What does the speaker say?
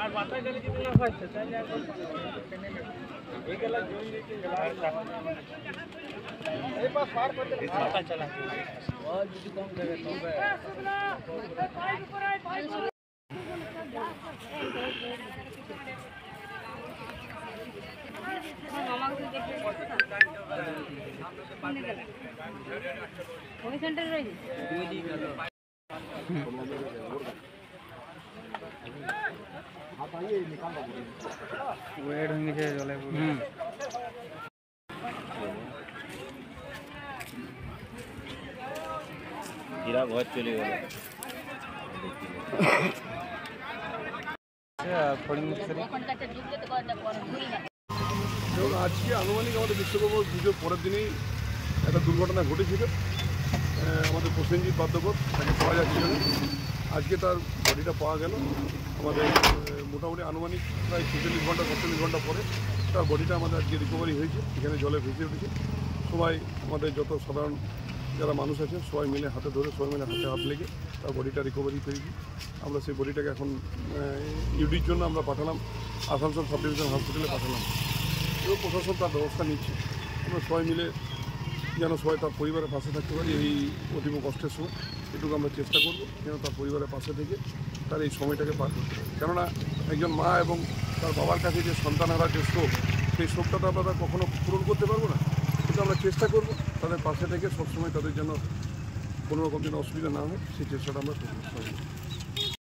আর মাথায় গেলে যদি না হয়েছে তাহলে এখন এই গেলা জমি দিতে গেলা এই পাস পার করতে মাথা চালা और যদি কম জায়গা তবে कोई सेंटर रही वेट होंगे जे चले हीरा बहुत चले गए আজকে আনুমানিক আমাদের বিশ্বকর্মা পুজোর পরের দিনেই একটা দুর্ঘটনা ঘটেছিল। আমাদের প্রসেনজিৎ বাদ্যকর তাকে পাওয়া যাচ্ছিল না, আজকে তার বডিটা পাওয়া গেল। আমাদের মোটামুটি আনুমানিক প্রায় 47 ঘন্টা পরে তার বডিটা আমাদের আজকে রিকভারি হয়েছে, এখানে জলে ভেসে উঠেছে। সবাই আমাদের যত সাধারণ যারা মানুষ আছে সবাই মিলে হাতে ধরে সবাই মিলে হাতে হাত লেগে তার বডিটা রিকভারি পেয়েছি। আমরা সেই বডিটাকে এখন ইউডির জন্য আমরা পাঠালাম, আসানসোল সাব ডিভিশন হসপিটালে পাঠালাম এবং প্রশাসন তার ব্যবস্থা নিচ্ছে। আমরা সবাই মিলে যেন সবাই তার পরিবারের পাশে থাকতে পারি এই অতীব কষ্টের সময়, এটুকু আমরা চেষ্টা করব যেন তার পরিবারের পাশে থেকে তার এই সময়টাকে পার করতে পারি। কেননা একজন মা এবং তার বাবার কাছে যে সন্তান হারার যে শোক, সেই শোকটা তো আমরা কখনো পূরণ করতে পারবো না, কিন্তু আমরা চেষ্টা করব তাদের পাশে থেকে সবসময় তাদের যেন কোনো রকম যেন অসুবিধা না হয় সেই চেষ্টাটা আমরা করব।